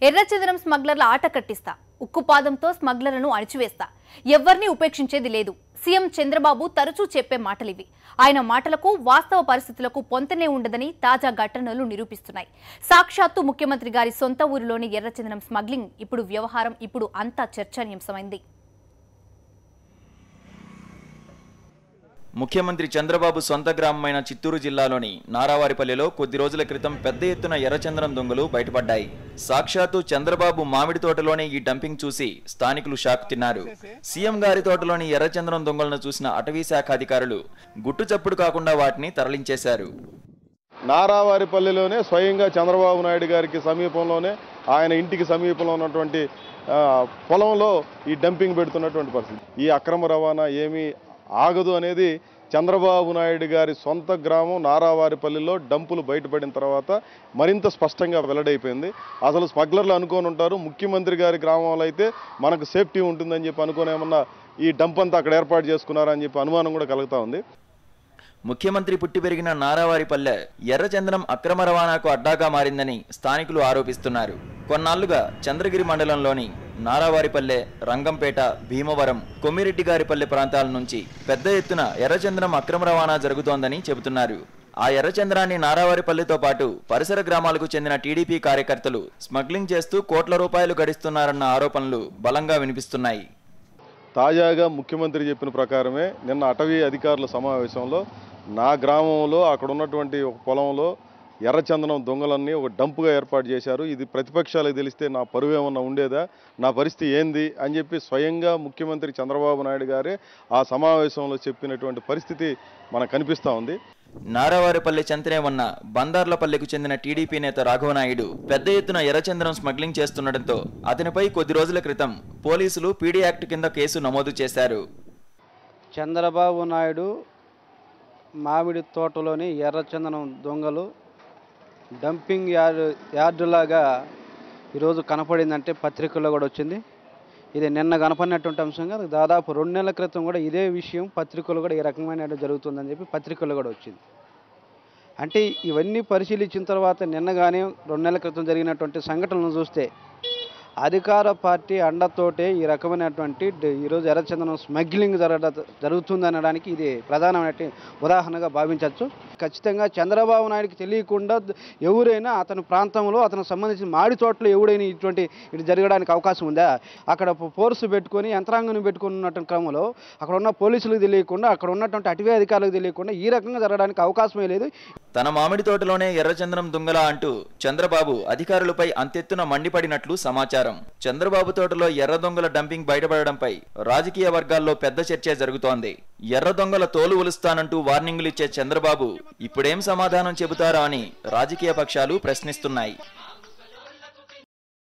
ఎర్రచందనం స్మగ్లర్ల ఆట కట్టిస్తా, ఉక్కుపాదంతో స్మగ్లర్లను అణిచివేస్తా, ఎవ్వర్ని ఉపేక్షించేది లేదు. సీఎం చంద్రబాబు తరచూ చెప్పే మాటలివి. ఆయన మాటలకు వాస్తవ పరిస్థితులకు పొంతనే ఉండదని తాజా ఘటనలు నిరూపిస్తున్నాయి. సాక్షాత్తు ముఖ్యమంత్రి గారి సొంత ఊరిలోని ఎర్రచందనం స్మగ్లింగ్ ఇప్పుడు వ్యవహారం ఇప్పుడు అంతా చర్చనీయాంశమైంది. ముఖ్యమంత్రి చంద్రబాబు సొంత గ్రామమైన చిత్తూరు జిల్లాలోని నారావారిపల్లిలో కొద్ది రోజుల క్రితం పెద్ద ఎత్తున ఎర్రచందనం దొంగలు బయటపడ్డాయి. సాక్షాత్తు చంద్రబాబు మామిడి తోటలోనే ఈ డంపింగ్ చూసి స్థానికులు షాక్ తిన్నారు. సీఎం గారి తోటలోని ఎర్రచందనం దొంగలను చూసిన అటవీ శాఖ అధికారులు గుట్టు చప్పుడు కాకుండా వాటిని తరలించేశారు. నారావారిపల్లిలోనే స్వయంగా చంద్రబాబు నాయుడు గారికి సమీపంలోనే ఆయన ఇంటికి సమీపంలో ఉన్నటువంటి పొలంలో ఈ డంపింగ్ పెడుతున్నటువంటి పరిస్థితి. ఈ అక్రమ రవాణా ఏమీ ఆగదు అనేది చంద్రబాబు నాయుడు గారి సొంత గ్రామం నారావారిపల్లిలో డంపులు బయటపడిన తర్వాత మరింత స్పష్టంగా వెల్లడైపోయింది. అసలు స్మగ్లర్లు అనుకొని ఉంటారు, ముఖ్యమంత్రి గారి గ్రామంలో అయితే మనకు సేఫ్టీ ఉంటుందని చెప్పి అనుకుని ఏమన్నా ఈ డంప్ అంతా అక్కడ ఏర్పాటు చేసుకున్నారని చెప్పి అనుమానం కూడా కలుగుతూ ఉంది. ముఖ్యమంత్రి పుట్టి పెరిగిన నారావారిపల్లె ఎర్రచందనం అక్రమ రవాణాకు అడ్డాగా మారిందని స్థానికులు ఆరోపిస్తున్నారు. కొన్నాళ్లుగా చంద్రగిరి మండలంలోని నారావారిపల్లె, రంగంపేట, భీమవరం, కొమ్మిరెడ్డిగారిపల్లె ప్రాంతాల నుంచి పెద్ద ఎత్తున ఎర్రచందనం అక్రమ రవాణా జరుగుతోందని చెబుతున్నారు. ఆ ఎర్రచంద్రాన్ని నారావారిపల్లెతో పాటు పరిసర గ్రామాలకు చెందిన టీడీపీ కార్యకర్తలు స్మగ్లింగ్ చేస్తూ కోట్ల రూపాయలు గడిస్తున్నారన్న ఆరోపణలు బలంగా వినిపిస్తున్నాయి. తాజాగా ముఖ్యమంత్రి చెప్పిన ప్రకారమే నిన్న అటవీ అధికారుల సమావేశంలో నా గ్రామంలో అక్కడ ఉన్నటువంటి ఒక పొలంలో ఎర్రచందనం దొంగలన్నీ ఒక డంపుగా ఏర్పాటు చేశారు. ఇది ప్రతిపక్షాలకు తెలిస్తే నా పరువు ఏమన్నా ఉండేదా, నా పరిస్థితి ఏంది అని చెప్పి స్వయంగా ముఖ్యమంత్రి చంద్రబాబు నాయుడు గారే ఆ సమావేశంలో చెప్పినటువంటి పరిస్థితి మనకు కనిపిస్తూ ఉంది. నారావారిపల్లె చెంతనే ఉన్న బందార్లపల్లెకు చెందిన టీడీపీ నేత రాఘవనాయుడు పెద్ద ఎత్తున ఎర్రచందనం స్మగ్లింగ్ చేస్తుండటంతో అతనిపై కొద్ది రోజుల క్రితం పోలీసులు పీడీ యాక్ట్ కింద కేసు నమోదు చేశారు. చంద్రబాబు నాయుడు మామిడి తోటలోని ఎర్రచందనం దొంగలు డంపింగ్ యార్డులాగా ఈరోజు కనపడిందంటే పత్రికల్లో కూడా వచ్చింది. ఇది నిన్న కనపడినటువంటి అంశం కాదు, దాదాపు 2 నెలల క్రితం కూడా ఇదే విషయం పత్రికలు కూడా ఈ రకమైన జరుగుతుందని చెప్పి పత్రికల్లో కూడా వచ్చింది. అంటే ఇవన్నీ పరిశీలించిన తర్వాత నిన్న కానీ 2 నెలల క్రితం జరిగినటువంటి సంఘటనలను చూస్తే అధికార పార్టీ అండతోటే ఈ రకమైనటువంటి ఈరోజు ఎర్రచందనం స్మగ్లింగ్ జరుగుతుందనడానికి ఇది ప్రధానమైన ఉదాహరణగా భావించవచ్చు. ఖచ్చితంగా చంద్రబాబు నాయుడికి తెలియకుండా ఎవరైనా అతని ప్రాంతంలో అతనికి సంబంధించిన మాడి తోటలో ఎవడైనా ఇటు జరగడానికి అవకాశం ఉందా? అక్కడ ఫోర్సు పెట్టుకొని యంత్రాంగం పెట్టుకుని ఉన్నటువంటి క్రమంలో అక్కడ ఉన్న పోలీసులకు తెలియకుండా, అక్కడ ఉన్నటువంటి అటవీ అధికారులకు తెలియకుండా ఈ రకంగా జరగడానికి అవకాశమే లేదు. తన మామిడి తోటలోనే ఎర్రచందనం దొంగల అంటూ చంద్రబాబు అధికారులపై అంతెత్తున మండిపడినట్లు సమాచారం. చంద్రబాబు తోటలో ఎర్ర దొంగల డంపింగ్ బయటపడడంపై రాజకీయ వర్గాల్లో పెద్ద చర్చ జరుగుతోంది. ఎర్ర దొంగల తోలు ఒలుస్తానంటూ వార్నింగులు ఇచ్చే చంద్రబాబు ఇప్పుడేం సమాధానం చెబుతారా అని రాజకీయ పక్షాలు ప్రశ్నిస్తున్నాయి.